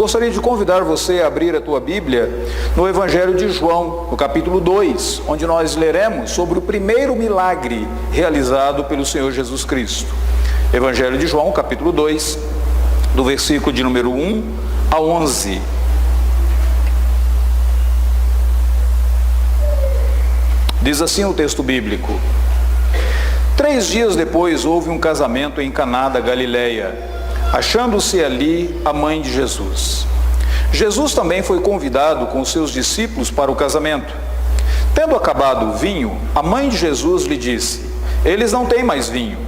gostaria de convidar você a abrir a tua Bíblia no Evangelho de João, no capítulo 2, onde nós leremos sobre o primeiro milagre realizado pelo Senhor Jesus Cristo. Evangelho de João, capítulo 2, do versículo de número 1 a 11. Diz assim o texto bíblico: 3 dias depois houve um casamento em Caná da Galileia, achando-se ali a mãe de Jesus. Jesus também foi convidado com os seus discípulos para o casamento. Tendo acabado o vinho, a mãe de Jesus lhe disse: eles não têm mais vinho.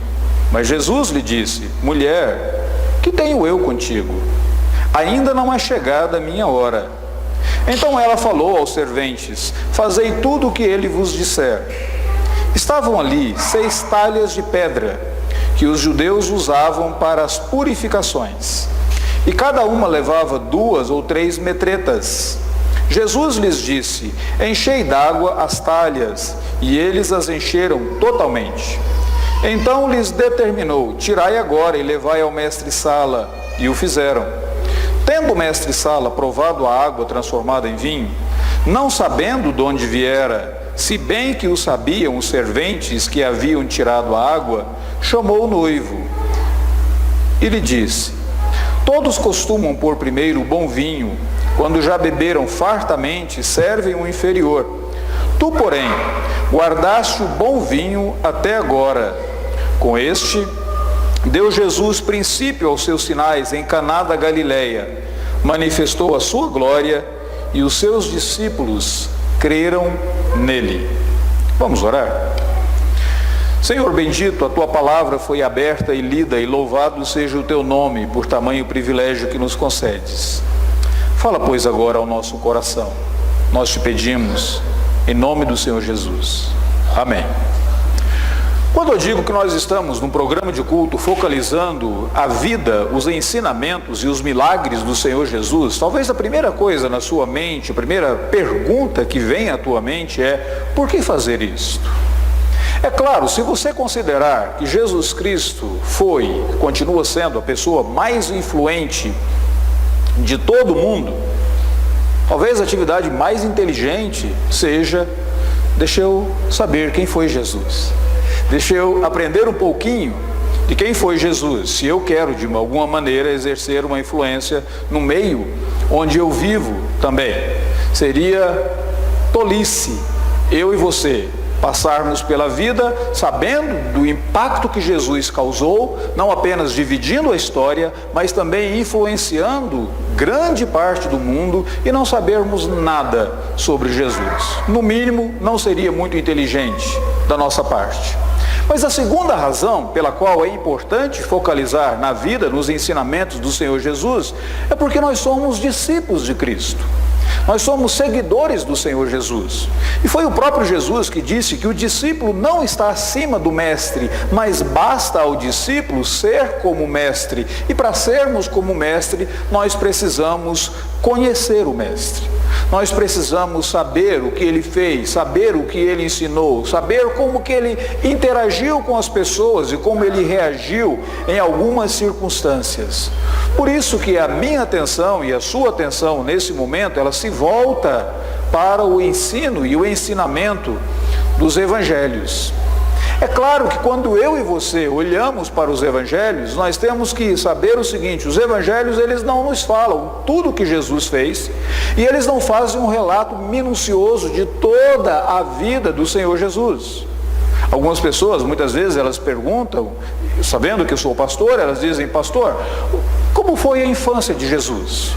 Mas Jesus lhe disse: mulher, que tenho eu contigo? Ainda não é chegada a minha hora. Então ela falou aos serventes: fazei tudo o que ele vos disser. Estavam ali 6 talhas de pedra, que os judeus usavam para as purificações, e cada uma levava 2 ou 3 metretas. Jesus lhes disse: enchei d'água as talhas, e eles as encheram totalmente. Então lhes determinou: tirai agora e levai ao mestre-sala, e o fizeram. Tendo o mestre-sala provado a água transformada em vinho, não sabendo de onde viera, se bem que o sabiam os serventes que haviam tirado a água, chamou o noivo e lhe disse: todos costumam pôr primeiro o bom vinho, quando já beberam fartamente, servem o inferior. Tu, porém, guardaste o bom vinho até agora. Com este, deu Jesus princípio aos seus sinais em Caná da Galileia, manifestou a sua glória, e os seus discípulos creram nele. Vamos orar? Senhor bendito, a tua palavra foi aberta e lida, e louvado seja o teu nome por tamanho privilégio que nos concedes. Fala, pois, agora ao nosso coração. Nós te pedimos, em nome do Senhor Jesus. Amém. Quando eu digo que nós estamos num programa de culto focalizando a vida, os ensinamentos e os milagres do Senhor Jesus, talvez a primeira coisa na sua mente, a primeira pergunta que vem à tua mente é: por que fazer isto? É claro, se você considerar que Jesus Cristo continua sendo a pessoa mais influente de todo o mundo, talvez a atividade mais inteligente seja: deixa eu saber quem foi Jesus. Deixa eu aprender um pouquinho de quem foi Jesus, se eu quero de alguma maneira exercer uma influência no meio onde eu vivo também. Seria tolice eu e você passarmos pela vida sabendo do impacto que Jesus causou, não apenas dividindo a história, mas também influenciando grande parte do mundo, e não sabermos nada sobre Jesus. No mínimo, não seria muito inteligente da nossa parte. Mas a segunda razão pela qual é importante focalizar na vida, nos ensinamentos do Senhor Jesus, é porque nós somos discípulos de Cristo. Nós somos seguidores do Senhor Jesus. E foi o próprio Jesus que disse que o discípulo não está acima do mestre, mas basta ao discípulo ser como mestre. E para sermos como mestre, nós precisamos conhecer o mestre. Nós precisamos saber o que ele fez, saber o que ele ensinou, saber como que ele interagiu com as pessoas e como ele reagiu em algumas circunstâncias. Por isso que a minha atenção e a sua atenção nesse momento, ela se volta para o ensino e o ensinamento dos evangelhos. É claro que quando eu e você olhamos para os evangelhos, nós temos que saber o seguinte: os evangelhos, eles não nos falam tudo o que Jesus fez, e eles não fazem um relato minucioso de toda a vida do Senhor Jesus. Algumas pessoas, muitas vezes, elas perguntam, sabendo que eu sou pastor, elas dizem: pastor, como foi a infância de Jesus?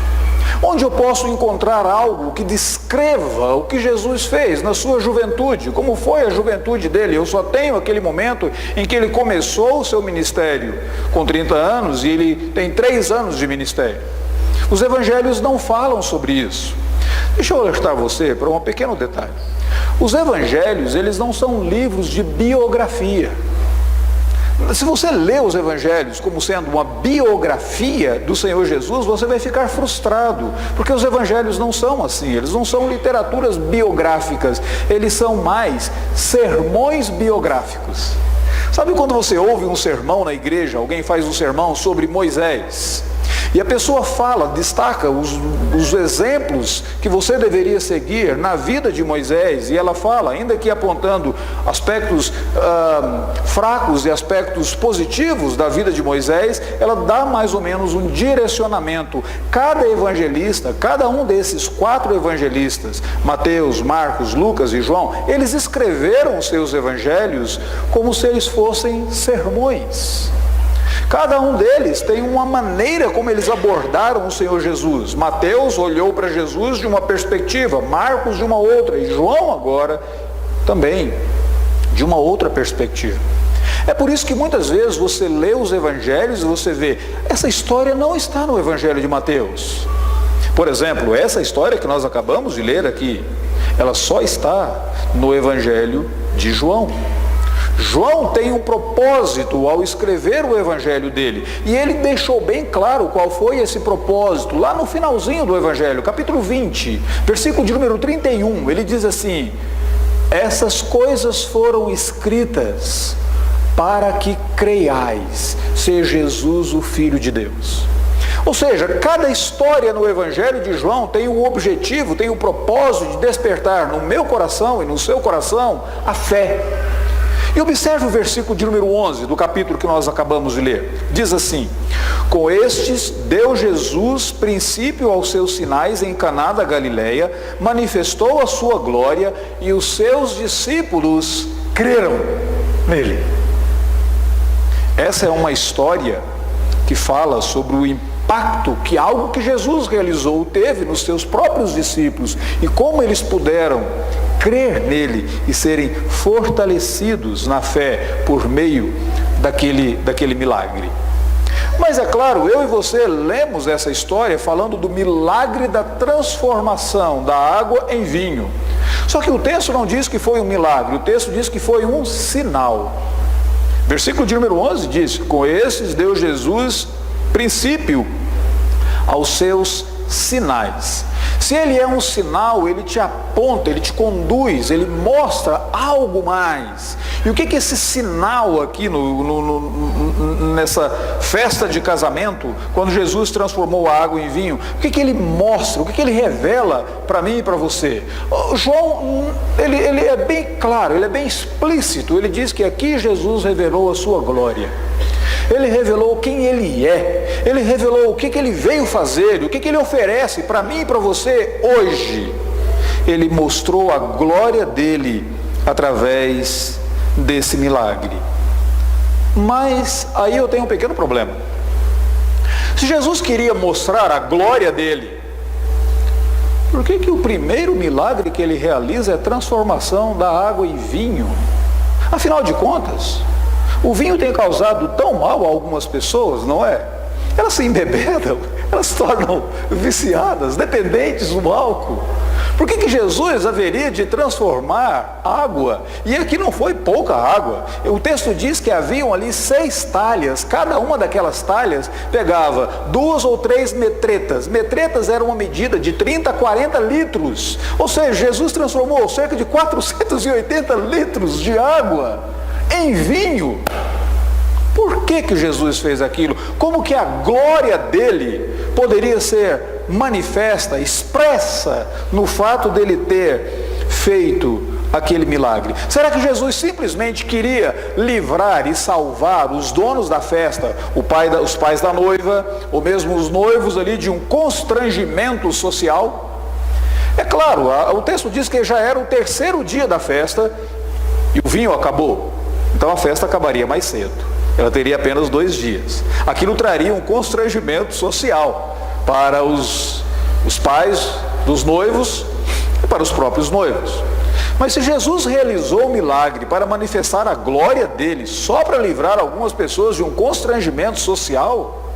Onde eu posso encontrar algo que descreva o que Jesus fez na sua juventude? Como foi a juventude dele? Eu só tenho aquele momento em que ele começou o seu ministério com 30 anos e ele tem 3 anos de ministério. Os evangelhos não falam sobre isso. Deixa eu alertar você para um pequeno detalhe. Os evangelhos, eles não são livros de biografia. Se você lê os evangelhos como sendo uma biografia do Senhor Jesus, você vai ficar frustrado, porque os evangelhos não são assim, eles não são literaturas biográficas, eles são mais sermões biográficos. Sabe quando você ouve um sermão na igreja, alguém faz um sermão sobre Moisés, E a pessoa fala, destaca os exemplos que você deveria seguir na vida de Moisés, e ela fala, ainda que apontando aspectos fracos e aspectos positivos da vida de Moisés, ela dá mais ou menos um direcionamento. Cada evangelista, cada um desses 4 evangelistas, Mateus, Marcos, Lucas e João, eles escreveram os seus evangelhos como se eles fossem sermões. Cada um deles tem uma maneira como eles abordaram o Senhor Jesus. Mateus olhou para Jesus de uma perspectiva, Marcos de uma outra, e João agora também de uma outra perspectiva. É por isso que muitas vezes você lê os evangelhos e você vê, essa história não está no evangelho de Mateus. Por exemplo, essa história que nós acabamos de ler aqui, ela só está no evangelho de João. João tem um propósito ao escrever o evangelho dele, e ele deixou bem claro qual foi esse propósito, lá no finalzinho do evangelho, capítulo 20, versículo de número 31, ele diz assim: essas coisas foram escritas para que creiais ser Jesus o Filho de Deus. Ou seja, cada história no Evangelho de João tem o objetivo, tem o propósito de despertar no meu coração e no seu coração a fé. E observe o versículo de número 11 do capítulo que nós acabamos de ler. Diz assim: com estes deu Jesus princípio aos seus sinais em Caná da Galileia, manifestou a sua glória e os seus discípulos creram nele. Essa é uma história que fala sobre o impacto que algo que Jesus realizou teve nos seus próprios discípulos e como eles puderam crer nele e serem fortalecidos na fé por meio daquele milagre. Mas é claro, eu e você lemos essa história falando do milagre da transformação da água em vinho. Só que o texto não diz que foi um milagre, o texto diz que foi um sinal. Versículo de número 11 diz: com esses deu Jesus princípio aos seus sinais. Se ele é um sinal, ele te aponta, ele te conduz, ele mostra algo mais. E o que é esse sinal aqui nessa festa de casamento, quando Jesus transformou a água em vinho? O que ele mostra, o que ele revela para mim e para você? João, ele é bem claro, ele é bem explícito, ele diz que aqui Jesus revelou a sua glória. Ele revelou quem ele é, ele revelou o que ele veio fazer, o que ele oferece para mim e para você hoje. Ele mostrou a glória dele através desse milagre. Mas aí eu tenho um pequeno problema. Se Jesus queria mostrar a glória dele, por que o primeiro milagre que ele realiza é a transformação da água em vinho? Afinal de contas, o vinho tem causado tão mal a algumas pessoas, não é? Elas se embebedam, elas se tornam viciadas, dependentes do álcool. Por que Jesus haveria de transformar água? E aqui não foi pouca água. O texto diz que haviam ali 6 talhas. Cada uma daquelas talhas pegava 2 ou 3 metretas. Metretas era uma medida de 30 a 40 litros. Ou seja, Jesus transformou cerca de 480 litros de água em vinho. Por que Jesus fez aquilo? Como que a glória dele poderia ser manifesta, expressa no fato dele ter feito aquele milagre? Será que Jesus simplesmente queria livrar e salvar os donos da festa, os pais da noiva, ou mesmo os noivos ali, de um constrangimento social? É claro, o texto diz que já era o 3º dia da festa e o vinho acabou. Então a festa acabaria mais cedo. Ela teria apenas 2 dias. Aquilo traria um constrangimento social para os pais dos noivos e para os próprios noivos. Mas se Jesus realizou o milagre para manifestar a glória dele, só para livrar algumas pessoas de um constrangimento social,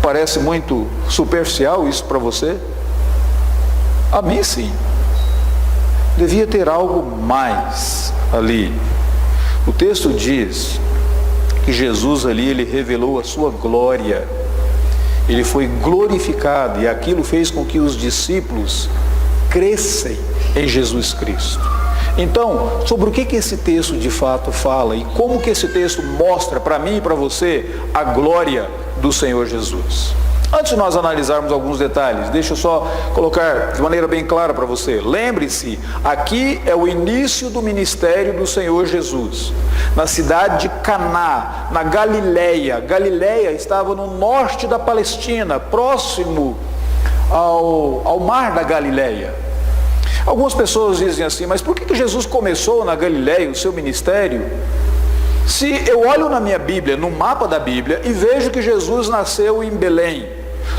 parece muito superficial isso para você? A mim sim. Devia ter algo mais ali. O texto diz que Jesus ali, ele revelou a sua glória. Ele foi glorificado e aquilo fez com que os discípulos crescem em Jesus Cristo. Então, sobre o que esse texto de fato fala e como que esse texto mostra para mim e para você a glória do Senhor Jesus. Antes de nós analisarmos alguns detalhes, deixa eu só colocar de maneira bem clara para você. Lembre-se, aqui é o início do ministério do Senhor Jesus. Na cidade de Caná, na Galileia. Galileia estava no norte da Palestina, próximo ao mar da Galileia. Algumas pessoas dizem assim, mas por que Jesus começou na Galileia o seu ministério? Se eu olho na minha Bíblia, no mapa da Bíblia, e vejo que Jesus nasceu em Belém.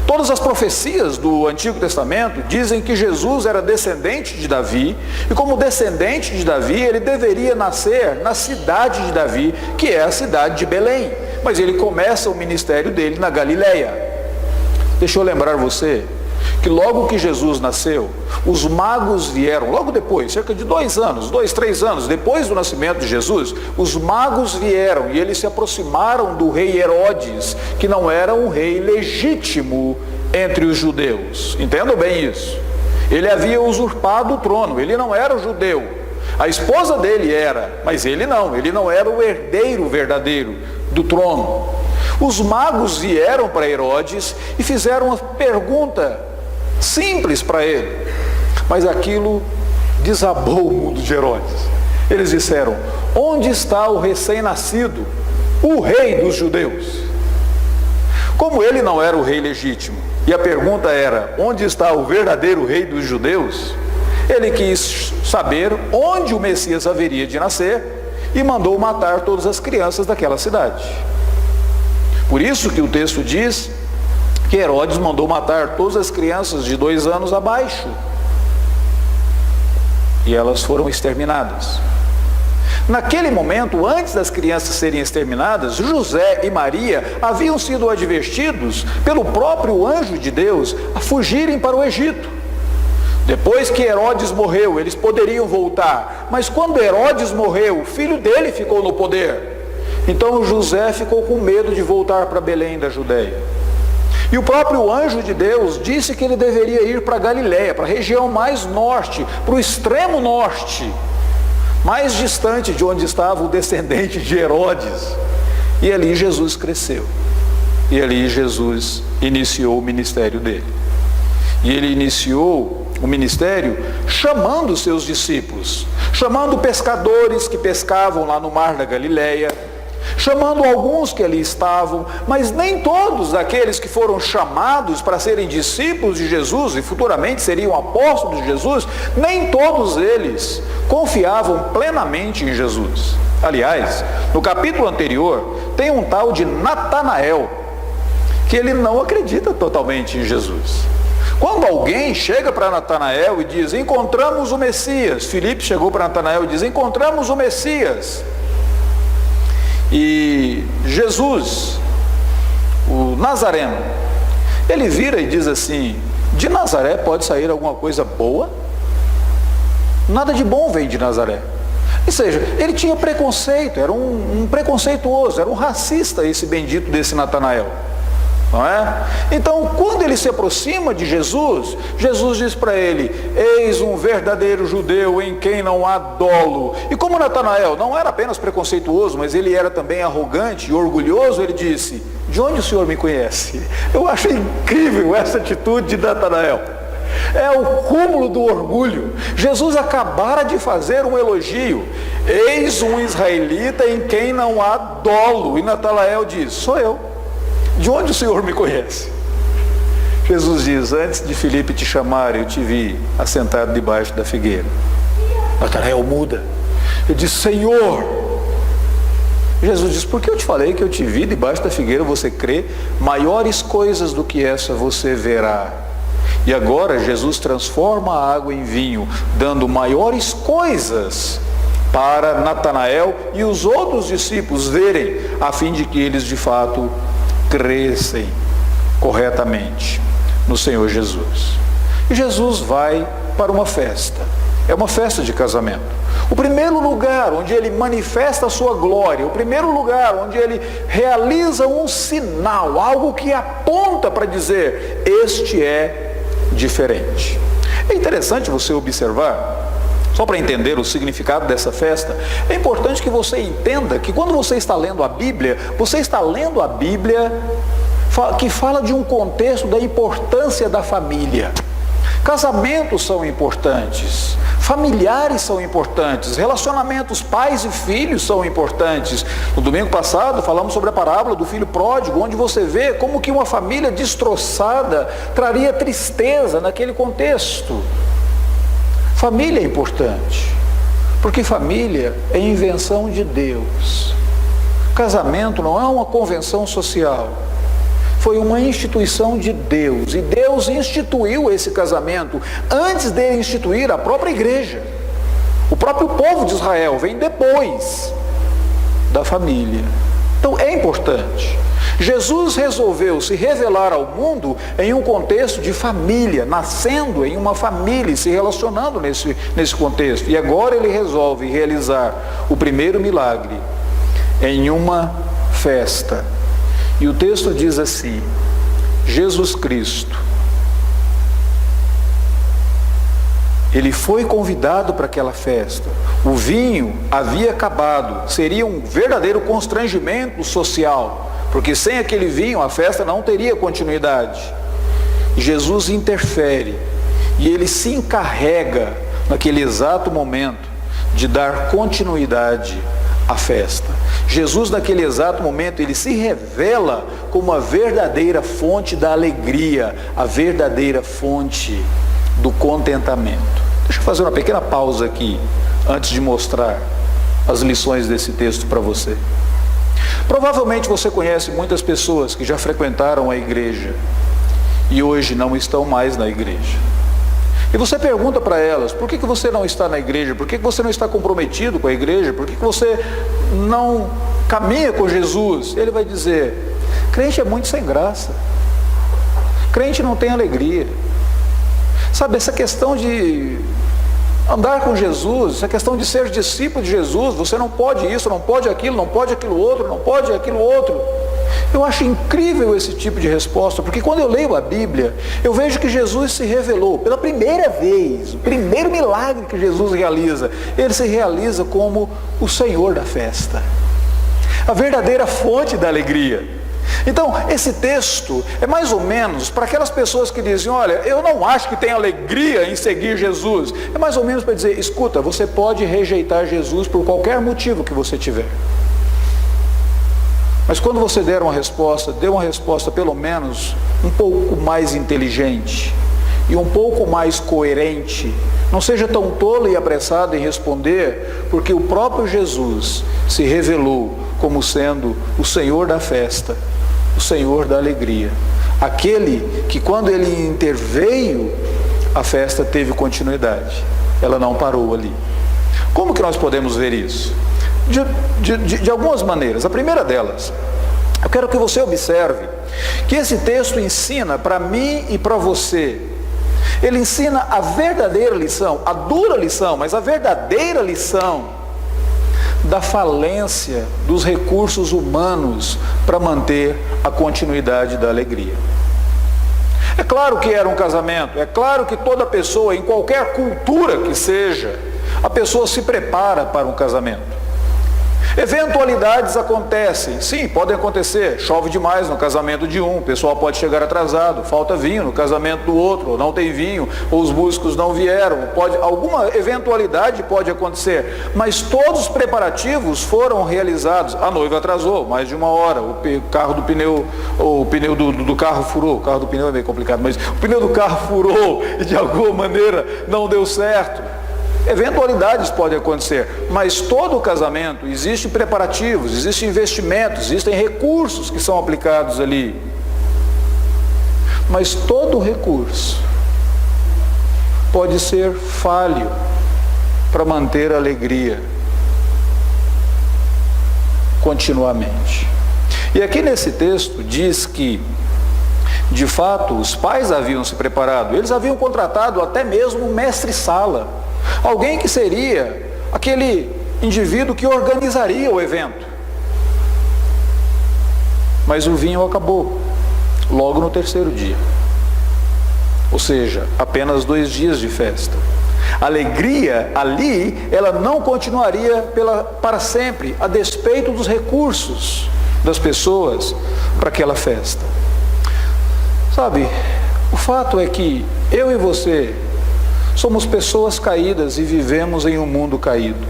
Todas as profecias do Antigo Testamento dizem que Jesus era descendente de Davi, e como descendente de Davi, ele deveria nascer na cidade de Davi, que é a cidade de Belém. Mas ele começa o ministério dele na Galileia. Deixa eu lembrar você que logo que Jesus nasceu, os magos vieram, logo depois, cerca de 2 anos, 2, 3 anos, depois do nascimento de Jesus, os magos vieram e eles se aproximaram do rei Herodes, que não era um rei legítimo entre os judeus. Entendam bem isso. Ele havia usurpado o trono, ele não era judeu. A esposa dele era, mas ele não era o herdeiro verdadeiro do trono. Os magos vieram para Herodes e fizeram uma pergunta simples para ele, mas aquilo desabou o mundo de Herodes. Eles disseram: onde está o recém-nascido, o rei dos judeus? Como ele não era o rei legítimo, e a pergunta era: onde está o verdadeiro rei dos judeus? Ele quis saber onde o Messias haveria de nascer e mandou matar todas as crianças daquela cidade. Por isso que o texto diz que Herodes mandou matar todas as crianças de 2 anos abaixo. E elas foram exterminadas. Naquele momento, antes das crianças serem exterminadas, José e Maria haviam sido advertidos pelo próprio anjo de Deus a fugirem para o Egito. Depois que Herodes morreu, eles poderiam voltar. Mas quando Herodes morreu, o filho dele ficou no poder. Então José ficou com medo de voltar para Belém da Judéia. E o próprio anjo de Deus disse que ele deveria ir para Galiléia, para a região mais norte, para o extremo norte, mais distante de onde estava o descendente de Herodes. E ali Jesus cresceu. E ali Jesus iniciou o ministério dele. E ele iniciou o ministério chamando os seus discípulos, chamando pescadores que pescavam lá no mar da Galileia, chamando alguns que ali estavam, mas nem todos aqueles que foram chamados para serem discípulos de Jesus e futuramente seriam apóstolos de Jesus, nem todos eles confiavam plenamente em Jesus. Aliás, no capítulo anterior, tem um tal de Natanael, que ele não acredita totalmente em Jesus. Quando alguém chega para Natanael e diz: encontramos o Messias, Filipe chegou para Natanael e diz: encontramos o Messias. E Jesus, o Nazareno, ele vira e diz assim: de Nazaré pode sair alguma coisa boa? Nada de bom vem de Nazaré. Ou seja, ele tinha preconceito, era um preconceituoso, era um racista esse bendito desse Natanael. Não é? Então, quando ele se aproxima de Jesus, Jesus diz para ele: eis um verdadeiro judeu em quem não há dolo. E como Natanael não era apenas preconceituoso, mas ele era também arrogante e orgulhoso, ele disse: de onde o Senhor me conhece? Eu acho incrível essa atitude de Natanael. É o cúmulo do orgulho. Jesus acabara de fazer um elogio: eis um israelita em quem não há dolo. E Natanael diz: sou eu. De onde o Senhor me conhece? Jesus diz: antes de Filipe te chamar, eu te vi assentado debaixo da figueira. Natanael muda. Ele diz: Senhor. Jesus diz: por que eu te falei que eu te vi debaixo da figueira, você crê? Maiores coisas do que essa você verá. E agora Jesus transforma a água em vinho, dando maiores coisas para Natanael e os outros discípulos verem, a fim de que eles de fato crescem corretamente no Senhor Jesus. E Jesus vai para uma festa. É uma festa de casamento. O primeiro lugar onde ele manifesta a sua glória, o primeiro lugar onde ele realiza um sinal, algo que aponta para dizer: este é diferente. É interessante você observar só para entender o significado dessa festa, é importante que você entenda que quando você está lendo a Bíblia, você está lendo a Bíblia que fala de um contexto da importância da família. Casamentos são importantes, familiares são importantes, relacionamentos pais e filhos são importantes. No domingo passado falamos sobre a parábola do filho pródigo, onde você vê como que uma família destroçada traria tristeza naquele contexto. Família é importante, porque família é invenção de Deus. Casamento não é uma convenção social, foi uma instituição de Deus, e Deus instituiu esse casamento antes de instituir a própria igreja. O próprio povo de Israel vem depois da família. Então é importante. Jesus resolveu se revelar ao mundo em um contexto de família, nascendo em uma família e se relacionando nesse contexto. E agora ele resolve realizar o primeiro milagre em uma festa. E o texto diz assim: Jesus Cristo, ele foi convidado para aquela festa. O vinho havia acabado, seria um verdadeiro constrangimento social, porque sem aquele vinho a festa não teria continuidade. Jesus interfere e ele se encarrega naquele exato momento de dar continuidade à festa. Jesus naquele exato momento ele se revela como a verdadeira fonte da alegria, a verdadeira fonte do contentamento. Deixa eu fazer uma pequena pausa aqui antes de mostrar as lições desse texto para você. Provavelmente você conhece muitas pessoas que já frequentaram a igreja e hoje não estão mais na igreja. E você pergunta para elas: por que você não está na igreja? Por que você não está comprometido com a igreja? Por que você não caminha com Jesus? Ele vai dizer: crente é muito sem graça, crente não tem alegria. Sabe, essa questão de andar com Jesus, essa questão de ser discípulo de Jesus, você não pode isso, não pode aquilo, não pode aquilo outro, não pode aquilo outro. Eu acho incrível esse tipo de resposta, porque quando eu leio a Bíblia, eu vejo que Jesus se revelou pela primeira vez, o primeiro milagre que Jesus realiza, ele se realiza como o Senhor da festa, a verdadeira fonte da alegria. Então, esse texto é mais ou menos para aquelas pessoas que dizem: olha, eu não acho que tem alegria em seguir Jesus. É mais ou menos para dizer: escuta, você pode rejeitar Jesus por qualquer motivo que você tiver. Mas quando você der uma resposta, dê uma resposta pelo menos um pouco mais inteligente e um pouco mais coerente. Não seja tão tolo e apressado em responder, porque o próprio Jesus se revelou como sendo o Senhor da festa, o Senhor da alegria. Aquele que quando ele interveio, a festa teve continuidade. Ela não parou ali. Como que nós podemos ver isso? De algumas maneiras. A primeira delas, eu quero que você observe que esse texto ensina para mim e para você. Ele ensina a verdadeira lição, a dura lição, mas a verdadeira lição da falência dos recursos humanos para manter a continuidade da alegria. É claro que era um casamento, é claro que toda pessoa, em qualquer cultura que seja, a pessoa se prepara para um casamento. Eventualidades acontecem, sim, podem acontecer. Chove demais no casamento de um, o pessoal pode chegar atrasado, falta vinho no casamento do outro, ou não tem vinho, ou os músicos não vieram, alguma eventualidade pode acontecer, mas todos os preparativos foram realizados. A noiva atrasou mais de uma hora, o carro do pneu, ou o pneu do carro furou. O carro do pneu é meio complicado, mas o pneu do carro furou e de alguma maneira não deu certo. Eventualidades podem acontecer, mas todo o casamento existe preparativos, existem investimentos, existem recursos que são aplicados ali. Mas todo recurso pode ser falho para manter a alegria continuamente. E aqui nesse texto diz que, de fato, os pais haviam se preparado, eles haviam contratado até mesmo um mestre-sala, alguém que seria aquele indivíduo que organizaria o evento. Mas o vinho acabou logo no terceiro dia. Ou seja, apenas 2 dias de festa. A alegria ali, ela não continuaria para sempre, a despeito dos recursos das pessoas para aquela festa. Sabe, o fato é que eu e você somos pessoas caídas e vivemos em um mundo caído.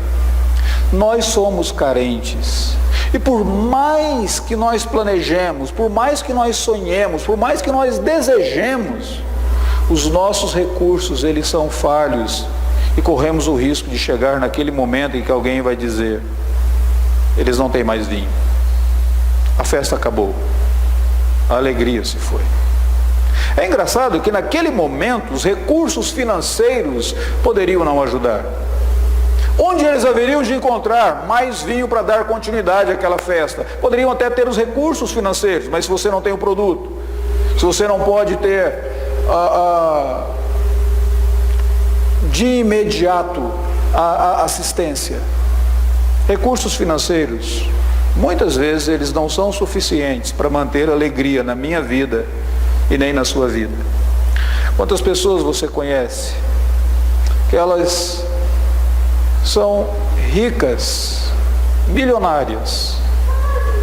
Nós somos carentes. E por mais que nós planejemos, por mais que nós sonhemos, por mais que nós desejemos, os nossos recursos, eles são falhos. E corremos o risco de chegar naquele momento em que alguém vai dizer: eles não têm mais vinho. A festa acabou. A alegria se foi. É engraçado que naquele momento os recursos financeiros poderiam não ajudar. Onde eles haveriam de encontrar mais vinho para dar continuidade àquela festa? Poderiam até ter os recursos financeiros, mas se você não tem o produto, se você não pode ter de imediato a assistência, recursos financeiros, muitas vezes eles não são suficientes para manter alegria na minha vida e nem na sua vida. Quantas pessoas você conhece que elas são ricas, milionárias,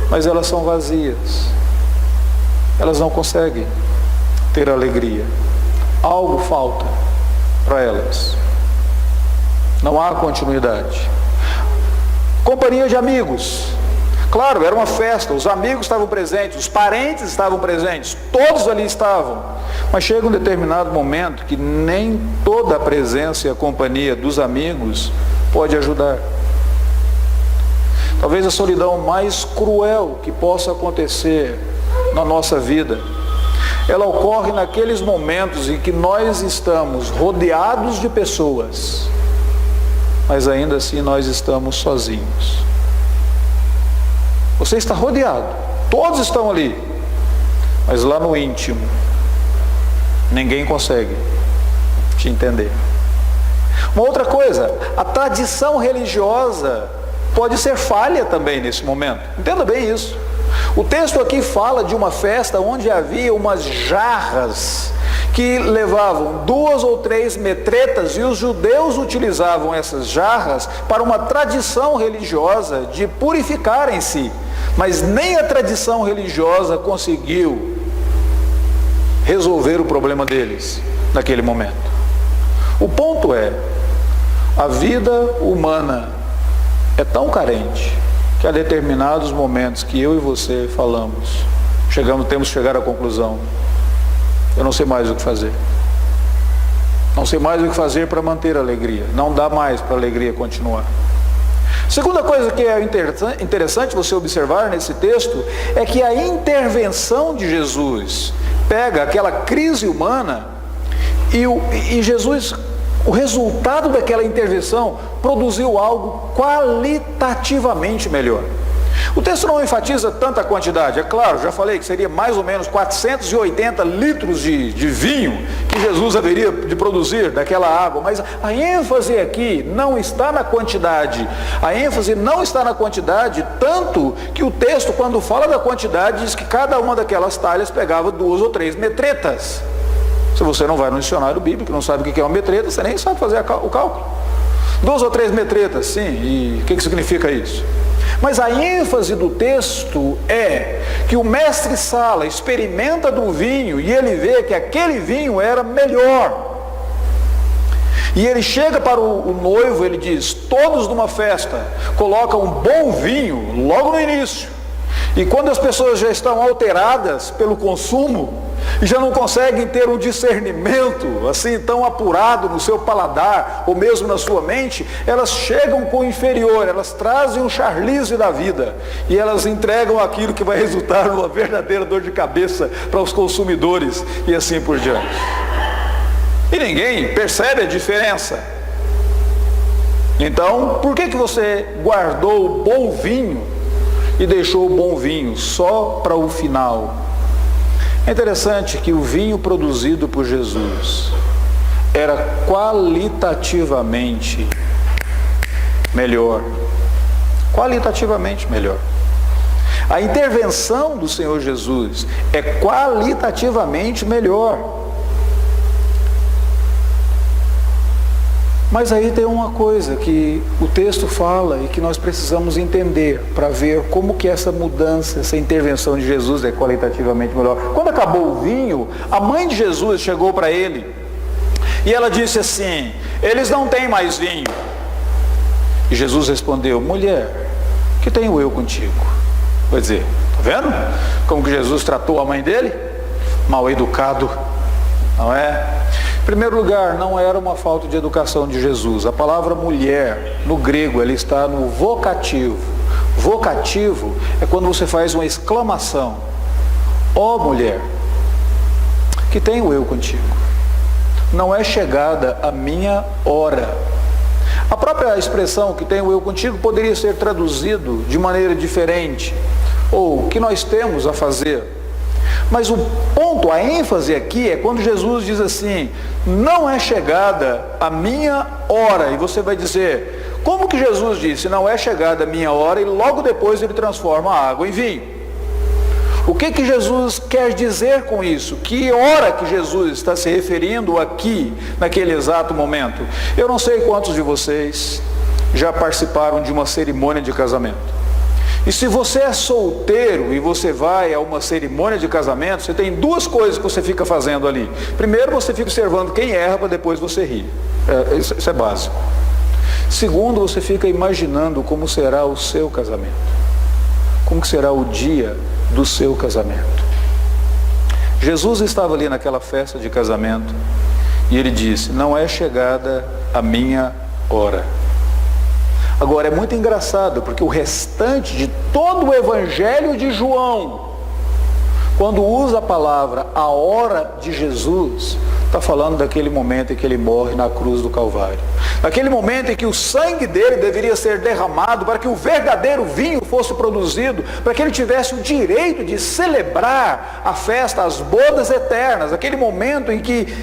mas elas são vazias, elas não conseguem ter alegria, algo falta para elas, não há continuidade. Companhia de amigos, claro, era uma festa, os amigos estavam presentes, os parentes estavam presentes, todos ali estavam, mas chega um determinado momento que nem toda a presença e a companhia dos amigos pode ajudar. Talvez a solidão mais cruel que possa acontecer na nossa vida, ela ocorre naqueles momentos em que nós estamos rodeados de pessoas, mas ainda assim nós estamos sozinhos. Você está rodeado, todos estão ali, mas lá no íntimo, ninguém consegue te entender. Uma outra coisa, a tradição religiosa pode ser falha também nesse momento. Entenda bem isso. O texto aqui fala de uma festa onde havia umas jarras que levavam 2 ou 3 metretas, e os judeus utilizavam essas jarras para uma tradição religiosa de purificarem-se, mas nem a tradição religiosa conseguiu resolver o problema deles naquele momento. O ponto é, a vida humana é tão carente que há determinados momentos que eu e você temos que chegar à conclusão: eu não sei mais o que fazer. Não sei mais o que fazer para manter a alegria. Não dá mais para a alegria continuar. Segunda coisa que é interessante você observar nesse texto é que a intervenção de Jesus pega aquela crise humana e Jesus, o resultado daquela intervenção produziu algo qualitativamente melhor. O texto não enfatiza tanta quantidade, é claro, já falei que seria mais ou menos 480 litros de vinho que Jesus haveria de produzir daquela água, mas a ênfase aqui não está na quantidade, a ênfase não está na quantidade, tanto que o texto, quando fala da quantidade, diz que cada uma daquelas talhas pegava 2 ou 3 metretas. Se você não vai no dicionário bíblico, não sabe o que é uma metreta, você nem sabe fazer o cálculo. 2 ou 3 metretas, sim, e o que significa isso? Mas a ênfase do texto é que o mestre Sala experimenta do vinho e ele vê que aquele vinho era melhor. E ele chega para o noivo, ele diz: todos numa festa colocam um bom vinho logo no início. E quando as pessoas já estão alteradas pelo consumo, e já não conseguem ter um discernimento assim tão apurado no seu paladar, ou mesmo na sua mente, elas chegam com o inferior, elas trazem um charlize da vida, e elas entregam aquilo que vai resultar numa verdadeira dor de cabeça para os consumidores, e assim por diante. E ninguém percebe a diferença. Então, por que você guardou o bom vinho e deixou o bom vinho só para o final? É interessante que o vinho produzido por Jesus era qualitativamente melhor. Qualitativamente melhor. A intervenção do Senhor Jesus é qualitativamente melhor. Mas aí tem uma coisa que o texto fala e que nós precisamos entender para ver como que essa mudança, essa intervenção de Jesus é qualitativamente melhor. Quando acabou o vinho, a mãe de Jesus chegou para ele e ela disse assim: eles não têm mais vinho. E Jesus respondeu: mulher, que tenho eu contigo? Quer dizer, está vendo como que Jesus tratou a mãe dele? Mal educado, não é? Em primeiro lugar, não era uma falta de educação de Jesus. A palavra mulher, no grego, ela está no vocativo. Vocativo é quando você faz uma exclamação: ó mulher, que tenho eu contigo? Não é chegada a minha hora. A própria expressão que tenho eu contigo poderia ser traduzido de maneira diferente, ou que nós temos a fazer. Mas o ponto, a ênfase aqui é quando Jesus diz assim: não é chegada a minha hora. E você vai dizer: como que Jesus disse não é chegada a minha hora, e logo depois ele transforma a água em vinho? O que que Jesus quer dizer com isso? Que hora que Jesus está se referindo aqui, naquele exato momento? Eu não sei quantos de vocês já participaram de uma cerimônia de casamento. E se você é solteiro e você vai a uma cerimônia de casamento, você tem duas coisas que você fica fazendo ali. Primeiro, você fica observando quem erra para depois você rir. Isso é básico. Segundo, você fica imaginando como será o seu casamento. Como que será o dia do seu casamento. Jesus estava ali naquela festa de casamento e ele disse: não é chegada a minha hora. Agora é muito engraçado, porque o restante de todo o Evangelho de João, quando usa a palavra a hora de Jesus, está falando daquele momento em que ele morre na cruz do Calvário. Naquele momento em que o sangue dele deveria ser derramado para que o verdadeiro vinho fosse produzido, para que ele tivesse o direito de celebrar a festa, as bodas eternas. Aquele momento em que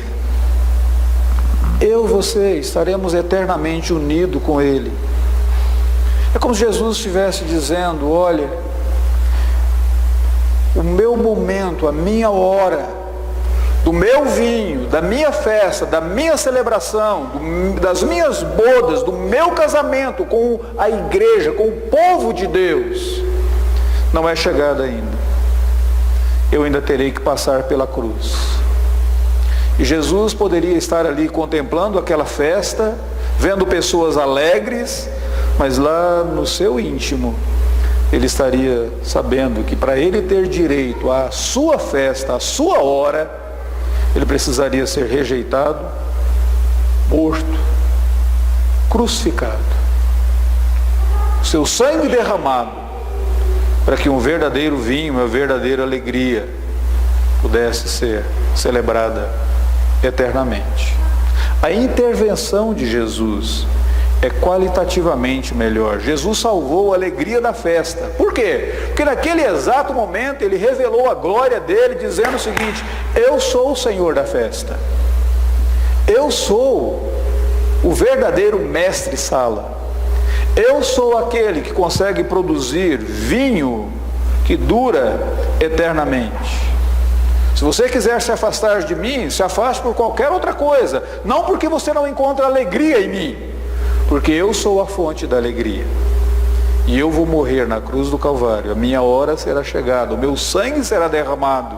eu e você estaremos eternamente unidos com ele. É como se Jesus estivesse dizendo: olha, o meu momento, a minha hora, do meu vinho, da minha festa, da minha celebração, das minhas bodas, do meu casamento com a igreja, com o povo de Deus, não é chegada ainda. Eu ainda terei que passar pela cruz. E Jesus poderia estar ali contemplando aquela festa, vendo pessoas alegres, mas lá no seu íntimo, ele estaria sabendo que para ele ter direito à sua festa, à sua hora, ele precisaria ser rejeitado, morto, crucificado. Seu sangue derramado, para que um verdadeiro vinho, uma verdadeira alegria, pudesse ser celebrada eternamente. A intervenção de Jesus é qualitativamente melhor. Jesus salvou a alegria da festa. Por quê? Porque naquele exato momento ele revelou a glória dele, dizendo o seguinte: eu sou o Senhor da festa. Eu sou o verdadeiro mestre-sala. Eu sou aquele que consegue produzir vinho que dura eternamente. Se você quiser se afastar de mim, se afaste por qualquer outra coisa. Não porque você não encontra alegria em mim, porque eu sou a fonte da alegria. E eu vou morrer na cruz do Calvário. A minha hora será chegada, o meu sangue será derramado,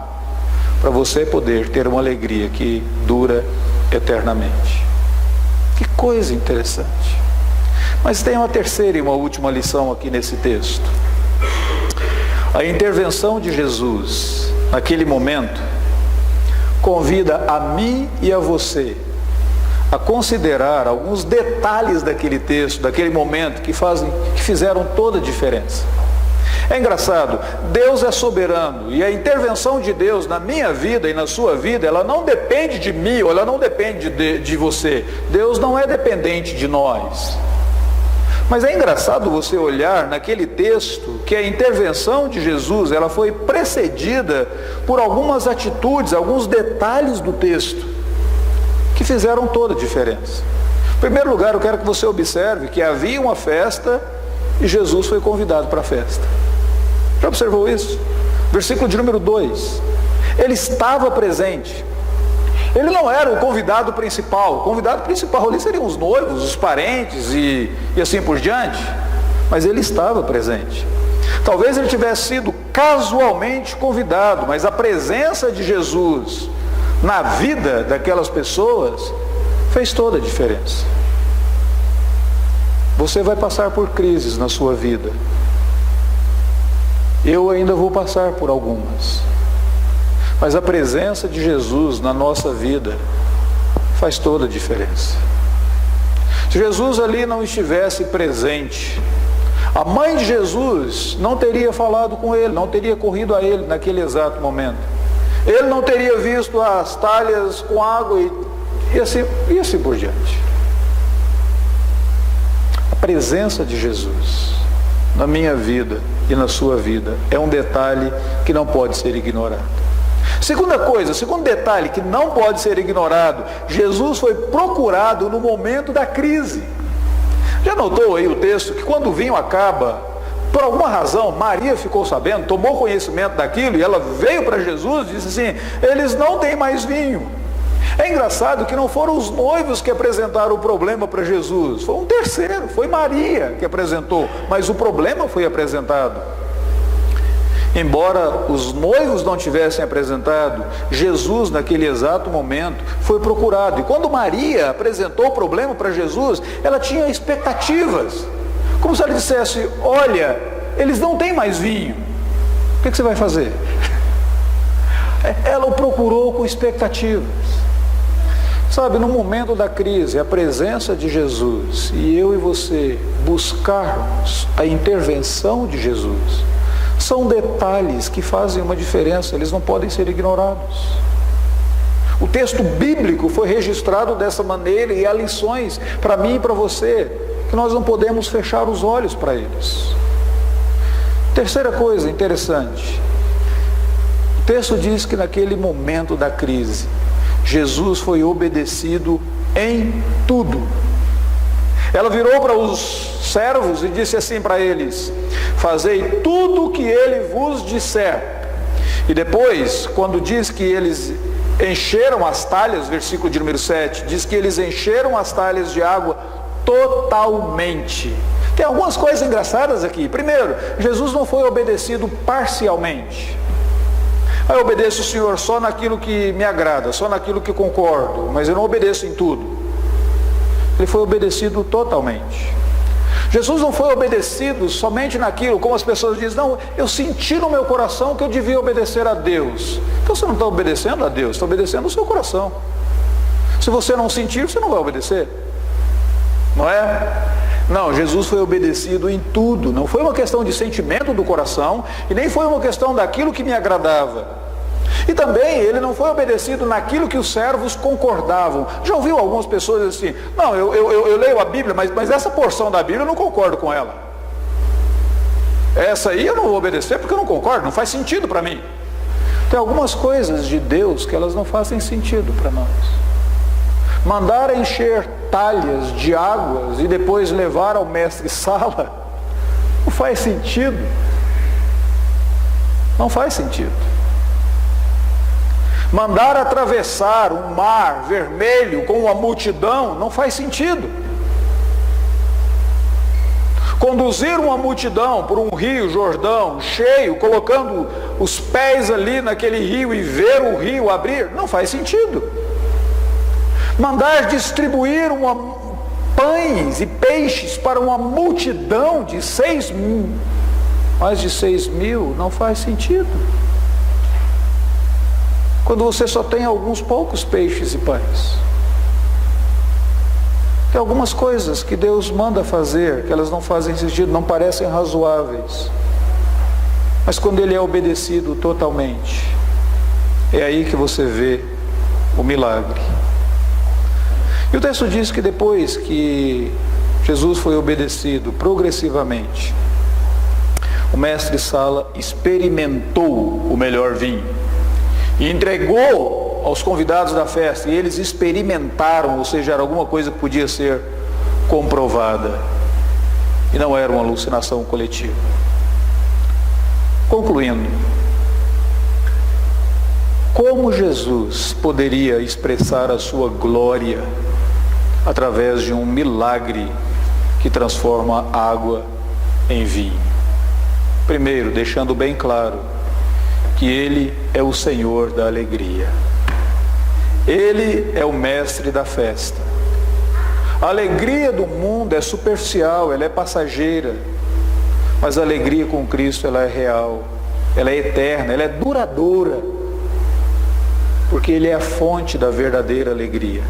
para você poder ter uma alegria que dura eternamente. Que coisa interessante. Mas tem uma terceira e uma última lição aqui nesse texto. A intervenção de Jesus, naquele momento, convida a mim e a você a considerar alguns detalhes daquele texto, daquele momento, que fizeram toda a diferença. É engraçado, Deus é soberano, e a intervenção de Deus na minha vida e na sua vida, ela não depende de mim, ou ela não depende de você. Deus não é dependente de nós. Mas é engraçado você olhar naquele texto que a intervenção de Jesus, ela foi precedida por algumas atitudes, alguns detalhes do texto, que fizeram toda a diferença. Em primeiro lugar, eu quero que você observe que havia uma festa e Jesus foi convidado para a festa. Já observou isso? Versículo de número 2. Ele estava presente. Ele não era o convidado principal. O convidado principal ali seriam os noivos, os parentes e assim por diante. Mas ele estava presente. Talvez ele tivesse sido casualmente convidado, mas a presença de Jesus na vida daquelas pessoas fez toda a diferença. Você vai passar por crises na sua vida. Eu ainda vou passar por algumas. Mas a presença de Jesus na nossa vida faz toda a diferença. Se Jesus ali não estivesse presente, a mãe de Jesus não teria falado com ele, não teria corrido a ele naquele exato momento. Ele não teria visto as talhas com água e assim por diante. A presença de Jesus na minha vida e na sua vida é um detalhe que não pode ser ignorado. Segundo detalhe que não pode ser ignorado, Jesus foi procurado no momento da crise. Já notou aí o texto que quando o vinho acaba, por alguma razão, Maria ficou sabendo, tomou conhecimento daquilo e ela veio para Jesus e disse assim: eles não têm mais vinho. É engraçado que não foram os noivos que apresentaram o problema para Jesus, foi um terceiro, foi Maria que apresentou, mas o problema foi apresentado. Embora os noivos não tivessem apresentado, Jesus naquele exato momento foi procurado. E quando Maria apresentou o problema para Jesus, ela tinha expectativas. Como se ela dissesse: olha, eles não têm mais vinho, o que você vai fazer? Ela o procurou com expectativas. Sabe, no momento da crise, a presença de Jesus e eu e você buscarmos a intervenção de Jesus, são detalhes que fazem uma diferença, eles não podem ser ignorados. O texto bíblico foi registrado dessa maneira e há lições para mim e para você, que nós não podemos fechar os olhos para eles. Terceira coisa interessante, o texto diz que naquele momento da crise, Jesus foi obedecido em tudo. Ela virou para os servos e disse assim para eles: fazei tudo o que ele vos disser. E depois, quando diz que eles encheram as talhas, versículo de número 7, diz que eles encheram as talhas de água totalmente. Tem algumas coisas engraçadas aqui. Primeiro, Jesus não foi obedecido parcialmente. Eu obedeço o Senhor só naquilo que me agrada, só naquilo que concordo, mas eu não obedeço em tudo. Ele foi obedecido totalmente. Jesus não foi obedecido somente naquilo, como as pessoas dizem: não, eu senti no meu coração que eu devia obedecer a Deus. Então você não está obedecendo a Deus, está obedecendo o seu coração. Se você não sentir, você não vai obedecer, não é? Não, Jesus foi obedecido em tudo. Não foi uma questão de sentimento do coração e nem foi uma questão daquilo que me agradava. E também ele não foi obedecido naquilo que os servos concordavam. Já ouviu algumas pessoas assim: não, eu leio a Bíblia, mas essa porção da Bíblia eu não concordo com ela. Essa aí eu não vou obedecer porque eu não concordo, não faz sentido para mim. Tem algumas coisas de Deus que elas não fazem sentido para nós. Mandar encher talhas de águas e depois levar ao mestre-sala não faz sentido. Não faz sentido. Mandar atravessar um mar vermelho com uma multidão não faz sentido. Conduzir uma multidão por um rio Jordão cheio, colocando os pés ali naquele rio e ver o rio abrir, não faz sentido. Mandar distribuir pães e peixes para uma multidão de mais de 6 mil, não faz sentido. Quando você só tem alguns poucos peixes e pães. Tem algumas coisas que Deus manda fazer, que elas não fazem sentido, não parecem razoáveis. Mas quando Ele é obedecido totalmente, é aí que você vê o milagre. E o texto diz que depois que Jesus foi obedecido progressivamente, o mestre-sala experimentou o melhor vinho e entregou aos convidados da festa, e eles experimentaram, ou seja, era alguma coisa que podia ser comprovada, e não era uma alucinação coletiva. Concluindo, Como Jesus poderia expressar a sua glória através de um milagre que transforma água em vinho? Primeiro, deixando bem claro que Ele é o Senhor da alegria. Ele é o mestre da festa. A alegria do mundo é superficial, ela é passageira. Mas a alegria com Cristo, ela é real, ela é eterna, ela é duradoura. Porque Ele é a fonte da verdadeira alegria.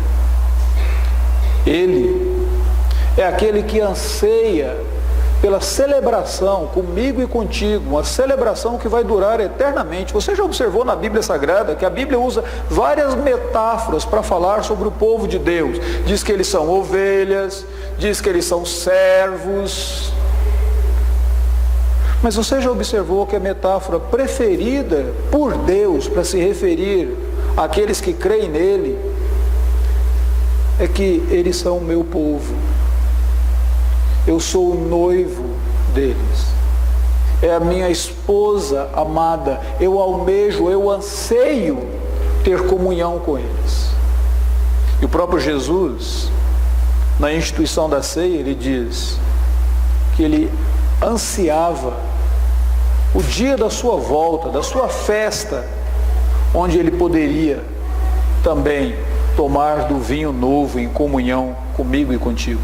Ele é aquele que anseia pela celebração comigo e contigo, uma celebração que vai durar eternamente. Você já observou na Bíblia Sagrada que a Bíblia usa várias metáforas para falar sobre o povo de Deus. Diz que eles são ovelhas, diz que eles são servos. Mas você já observou que a metáfora preferida por Deus para se referir àqueles que creem nele é que eles são o meu povo. Eu sou o noivo deles. É a minha esposa amada. Eu almejo, eu anseio ter comunhão com eles. E o próprio Jesus, na instituição da ceia, ele diz que ele ansiava o dia da sua volta, da sua festa, onde ele poderia também tomar do vinho novo em comunhão comigo e contigo.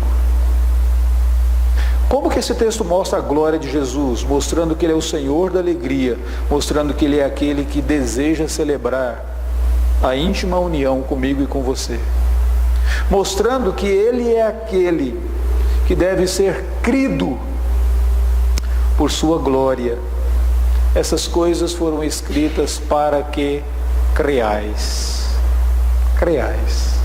Como que esse texto mostra a glória de Jesus? Mostrando que Ele é o Senhor da alegria, mostrando que Ele é aquele que deseja celebrar a íntima união comigo e com você. Mostrando que Ele é aquele que deve ser crido por sua glória. Essas coisas foram escritas para que creiais. Creiais.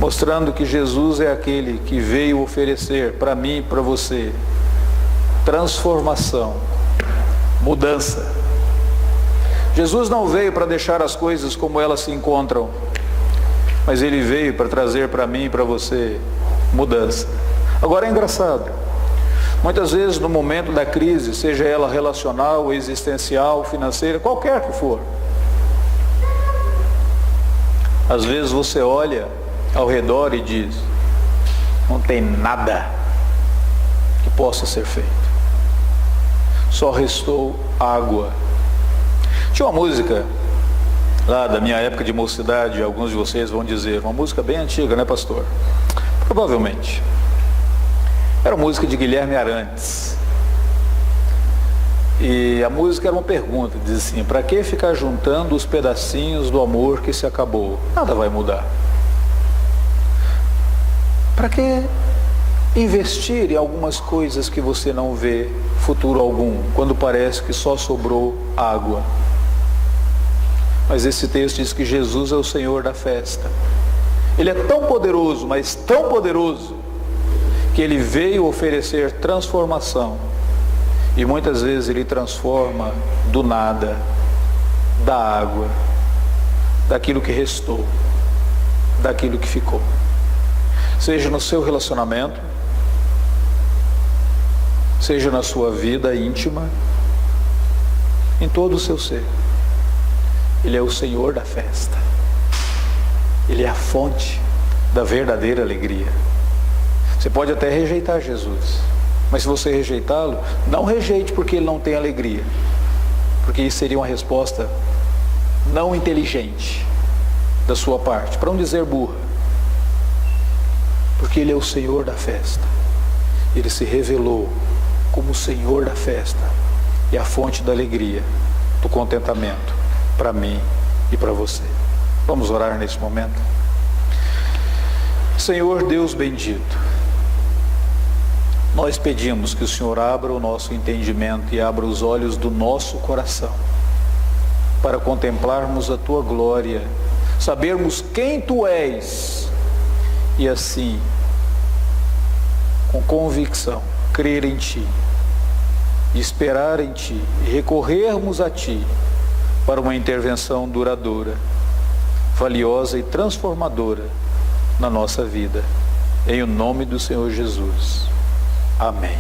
Mostrando que Jesus é aquele que veio oferecer para mim e para você transformação, mudança. Jesus não veio para deixar as coisas como elas se encontram, mas Ele veio para trazer para mim e para você mudança. Agora é engraçado, muitas vezes no momento da crise, seja ela relacional, existencial, financeira, qualquer que for, às vezes você olha ao redor e diz: não tem nada que possa ser feito, só restou água. Tinha uma música lá da minha época de mocidade, alguns de vocês vão dizer, uma música bem antiga, né, pastor? Provavelmente. Era uma música de Guilherme Arantes. E a música era uma pergunta, diz assim: para que ficar juntando os pedacinhos do amor que se acabou? Nada vai mudar. Para que investir em algumas coisas que você não vê futuro algum, quando parece que só sobrou água? Mas esse texto diz que Jesus é o Senhor da festa. Ele é tão poderoso, mas tão poderoso, que Ele veio oferecer transformação. E muitas vezes Ele transforma do nada, da água, daquilo que restou, daquilo que ficou. Seja no seu relacionamento, seja na sua vida íntima, em todo o seu ser. Ele é o Senhor da festa. Ele é a fonte da verdadeira alegria. Você pode até rejeitar Jesus, mas se você rejeitá-lo, não rejeite porque Ele não tem alegria, porque isso seria uma resposta não inteligente da sua parte, para não dizer burra. Porque Ele é o Senhor da festa. Ele se revelou como o Senhor da festa e a fonte da alegria, do contentamento para mim e para você. Vamos orar nesse momento. Senhor Deus bendito, nós pedimos que o Senhor abra o nosso entendimento e abra os olhos do nosso coração para contemplarmos a Tua glória, sabermos quem Tu és e assim, com convicção, crer em Ti, esperar em Ti e recorrermos a Ti para uma intervenção duradoura, valiosa e transformadora na nossa vida. Em o nome do Senhor Jesus. Amém.